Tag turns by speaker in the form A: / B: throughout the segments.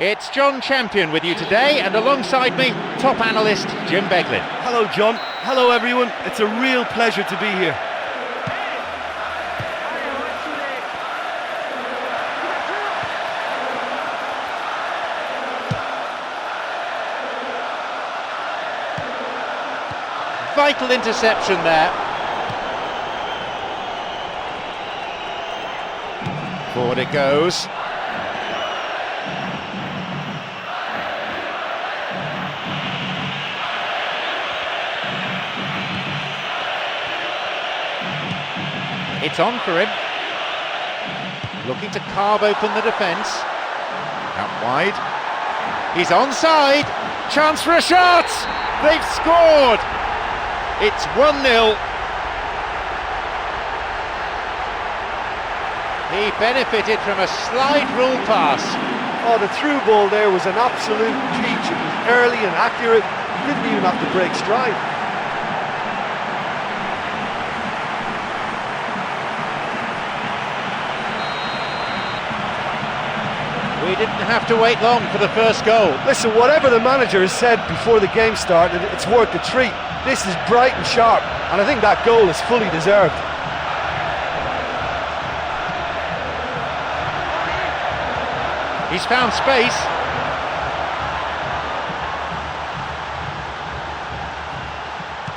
A: It's John Champion with you today, and alongside me, top analyst Jim Beglin.
B: Hello John, hello everyone, it's a real pleasure to be here.
A: Vital interception there. Forward it goes. It's on for him. Looking to carve open the defence. Out wide. He's onside. Chance for a shot. They've scored. It's 1-0. He benefited from a slide rule pass.
B: Oh, the through ball there was an absolute peach. It was early and accurate. He didn't even have to break stride.
A: We didn't have to wait long for the first goal.
B: Listen, whatever the manager has said before the game started, it's worth the treat. This is bright and sharp, and I think that goal is fully deserved.
A: He's found space.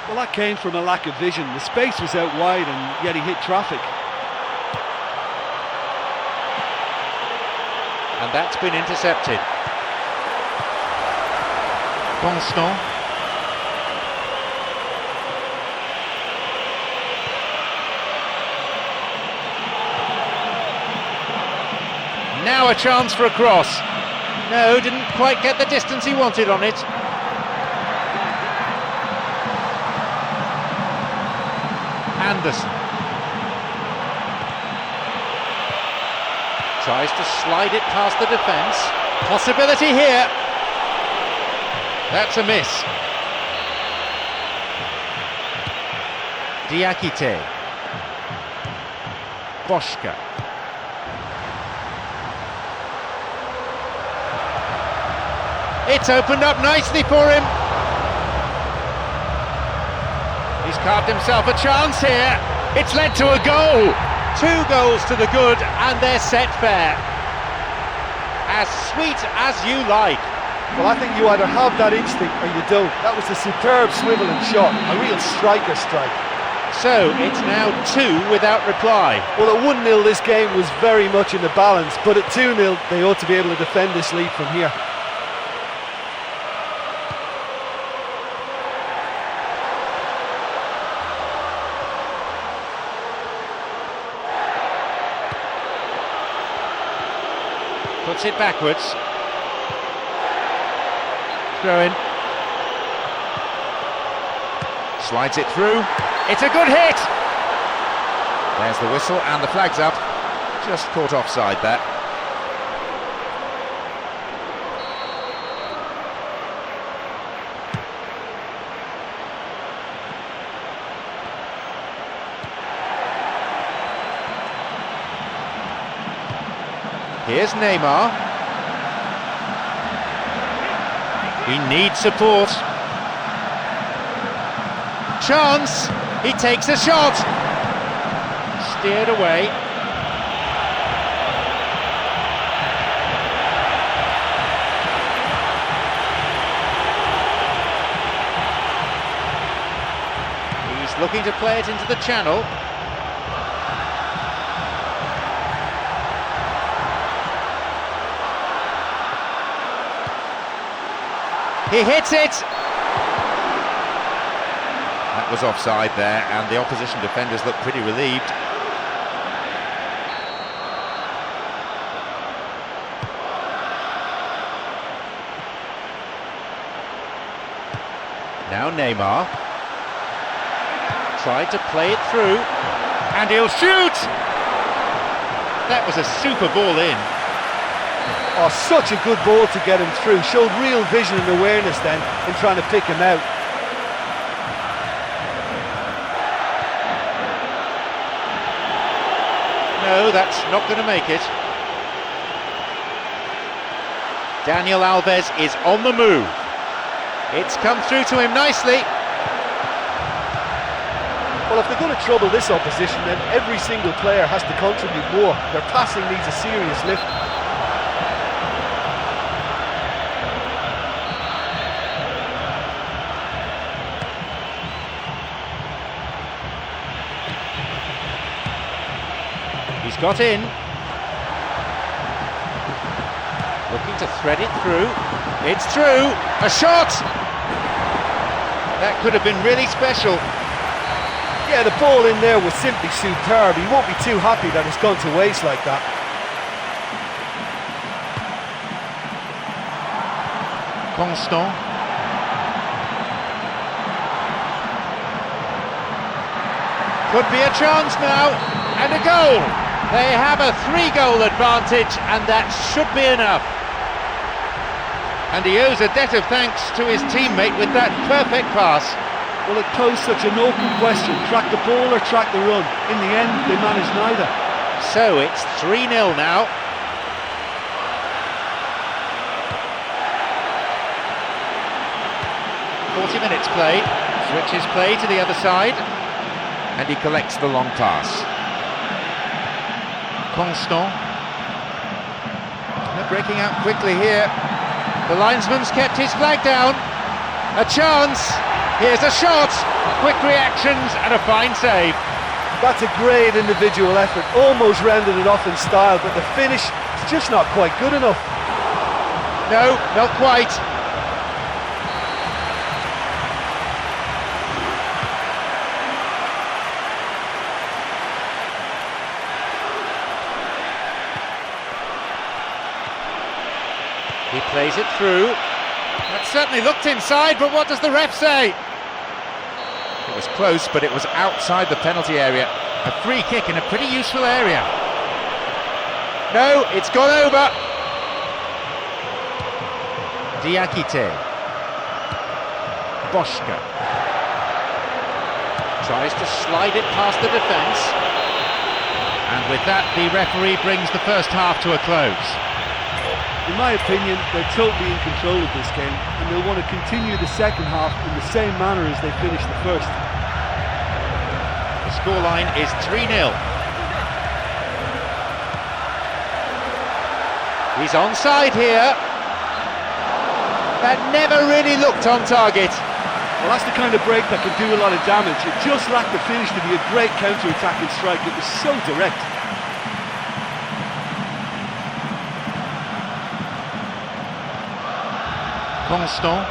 B: Well, that came from a lack of vision. The space was out wide, and yet he hit traffic.
A: And that's been intercepted. Constant. Now a chance for a cross. No, didn't quite get the distance he wanted on it. Anderson. Tries to slide it past the defence. Possibility here. That's a miss. Diakite. Boschka. It's opened up nicely for him. He's carved himself a chance here. It's led to a goal. 2 goals to the good, and they're set fair. As sweet as you like.
B: Well, I think you either have that instinct or you don't. That was a superb swivel and shot, a real striker strike.
A: So, it's now 2 without reply.
B: Well, at 1-0 this game was very much in the balance, but at 2-0 they ought to be able to defend this lead from here.
A: Puts it backwards. Throw in. Slides it through. It's a good hit! There's the whistle and the flag's up. Just caught offside there. Here's Neymar. He needs support. Chance! He takes a shot! Steered away. He's looking to play it into the channel. He hits it! That was offside there, and the opposition defenders look pretty relieved. Now Neymar tried to play it through, and he'll shoot! That was a super ball in.
B: Oh, such a good ball to get him through. Showed real vision and awareness then in trying to pick him out.
A: No, that's not going to make it. Daniel Alves is on the move. It's come through to him nicely.
B: Well, if they're going to trouble this opposition, then every single player has to contribute more. Their passing needs a serious lift.
A: He's got in. Looking to thread it through. It's through. A shot! That could have been really special.
B: Yeah, the ball in there was simply superb. He won't be too happy that it's gone to waste like that.
A: Constant. Could be a chance now, and a goal. They have a 3-goal advantage, and that should be enough. And he owes a debt of thanks to his teammate with that perfect pass.
B: Well, it posed such an open question, track the ball or track the run. In the end, they managed neither.
A: So it's 3-0 now. Minutes played, switches play to the other side, and he collects the long pass. Constant. They're breaking out quickly here. The linesman's kept his flag down. A chance. Here's a shot. Quick reactions and a fine save.
B: That's a great individual effort. Almost rounded it off in style, but the finish is just not quite good enough.
A: No, not quite. He plays it through. That certainly looked inside, but what does the ref say? It was close, but it was outside the penalty area. A free kick in a pretty useful area. No, it's gone over. Diakite. Boschka. Tries to slide it past the defence. And with that, the referee brings the first half to a close.
B: In my opinion, they're totally in control of this game, and they'll want to continue the second half in the same manner as they finished the first.
A: The scoreline is 3-0. He's onside here. That never really looked on target.
B: Well, that's the kind of break that can do a lot of damage. It just lacked the finish to be a great counter-attacking strike. It was so direct.
A: Constant.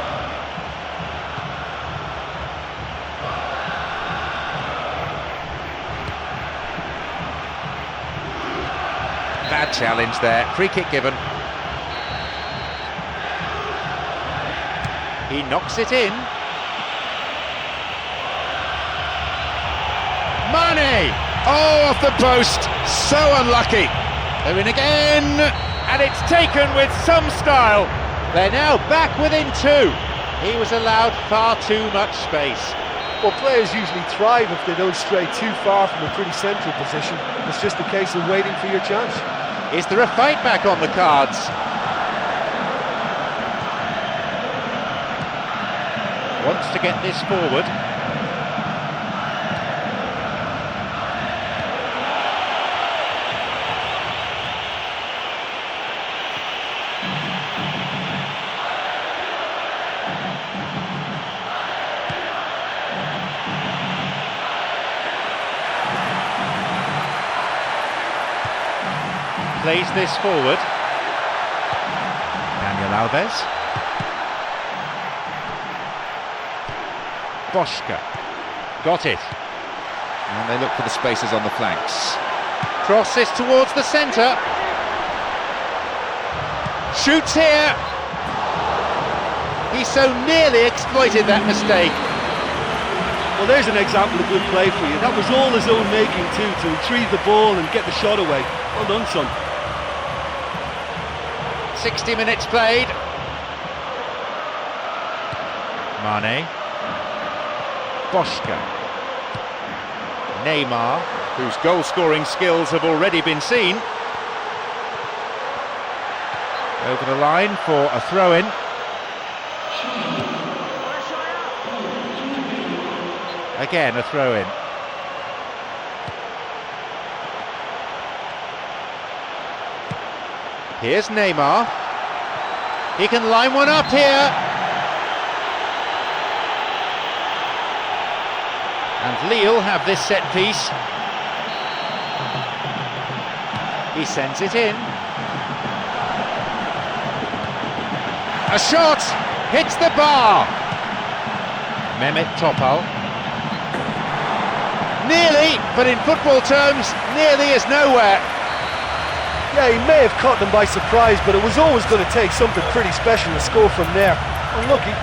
A: Bad challenge there, free kick given. He knocks it in. Mane! Oh, off the post, so unlucky. They're in again, and it's taken with some style. They're now back within 2. He was allowed far too much space.
B: Well, players usually thrive if they don't stray too far from a pretty central position. It's just a case of waiting for your chance.
A: Is there a fight back on the cards? Wants to get this forward. Plays this forward. Daniel Alves. Boschka. Got it. And they look for the spaces on the flanks. Crosses towards the centre. Shoots here. He so nearly exploited that mistake.
B: Well, there's an example of good play for you. That was all his own making too, to retrieve the ball and get the shot away. Well done, son.
A: 60 minutes played. Mane. Boschka. Neymar, whose goal-scoring skills have already been seen. Over the line for a throw-in. Again, a throw-in. Here's Neymar. He can line one up here. And Lille have this set piece. He sends it in. A shot! Hits the bar! Mehmet Topal. Nearly, but in football terms, nearly is nowhere.
B: Yeah, he may have caught them by surprise, but it was always going to take something pretty special to score from there. Unlucky.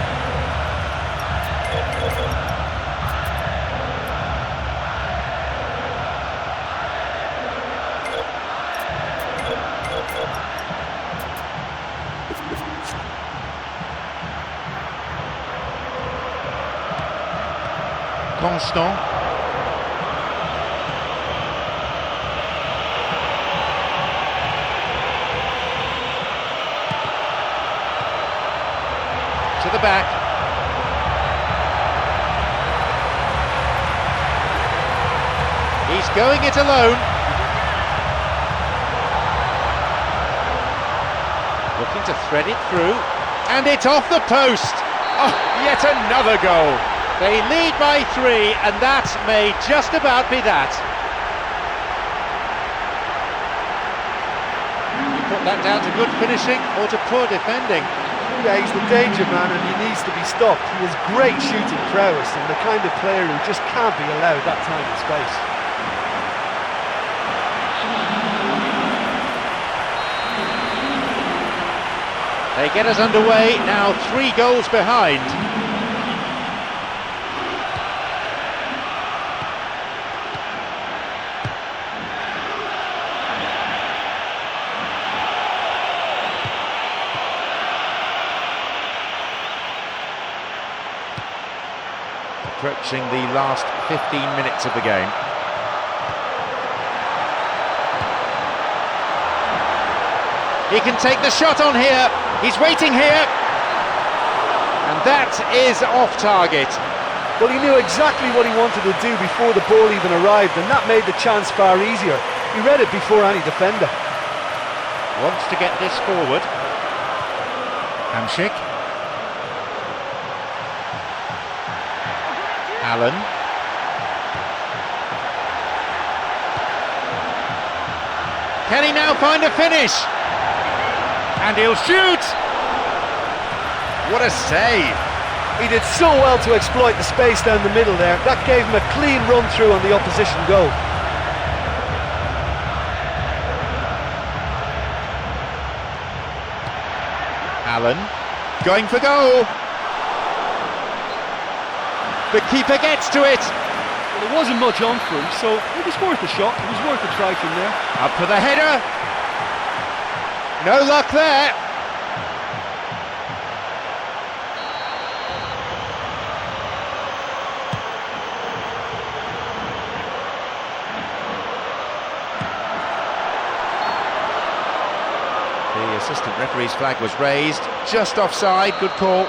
A: Constant. To the back. He's going it alone. Looking to thread it through. And it's off the post. Oh, yet another goal. They lead by 3, and that may just about be that. You put that down to good finishing or to poor defending?
B: Yeah, he's the danger man and he needs to be stopped. He has great shooting prowess and the kind of player who just can't be allowed that time and space.
A: They get us underway, now 3 goals behind. Approaching the last 15 minutes of the game. He can take the shot on here. He's waiting here. And that is off target.
B: Well, he knew exactly what he wanted to do before the ball even arrived, and that made the chance far easier. He read it before any defender.
A: Wants to get this forward. Hamšík. Allen. Can he now find a finish? And he'll shoot! What a save!
B: He did so well to exploit the space down the middle there. That gave him a clean run through on the opposition goal.
A: Allen going for goal. The keeper gets to it.
B: Well, there wasn't much on for him, so it was worth a shot. It was worth a try from there.
A: Up for the header. No luck there. The assistant referee's flag was raised, just offside, good call.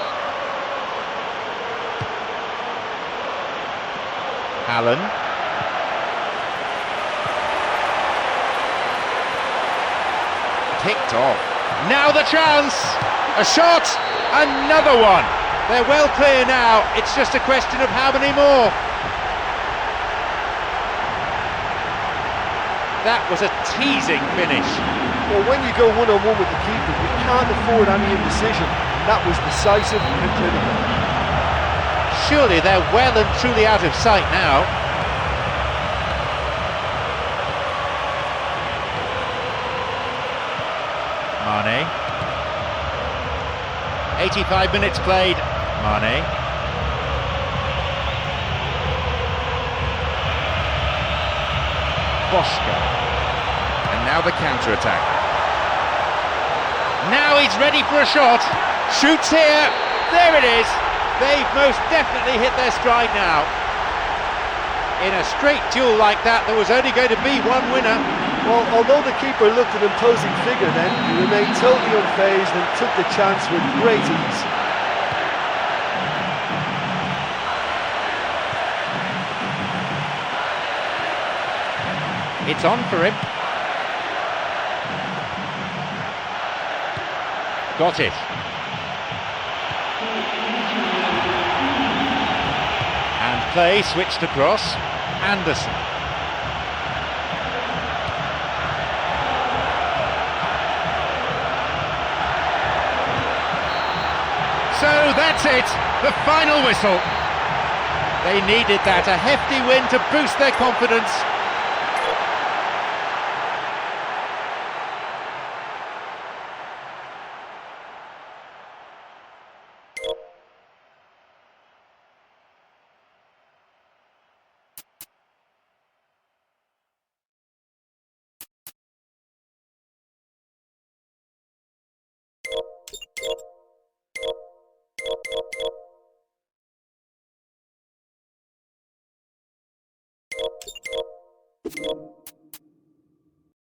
A: Allen. Picked off. Now the chance! A shot! Another one! They're well clear now, it's just a question of how many more. That was a teasing finish.
B: Well, when you go one-on-one with the keeper, you can't afford any indecision. That was decisive and clinical.
A: surely they're well and truly out of sight now. Mane. 85 minutes played. Mane. Bosca. And now the counter-attack. Now he's ready for a shot. Shoots here. There it is. They've most definitely hit their stride now. In a straight duel like that, there was only going to be one winner.
B: Well, although the keeper looked an imposing figure then, he remained totally unfazed and took the chance with great ease.
A: It's on for him. Got it. And play switched across. Anderson. So that's it, the final whistle. They needed that, a hefty win to boost their confidence.
C: You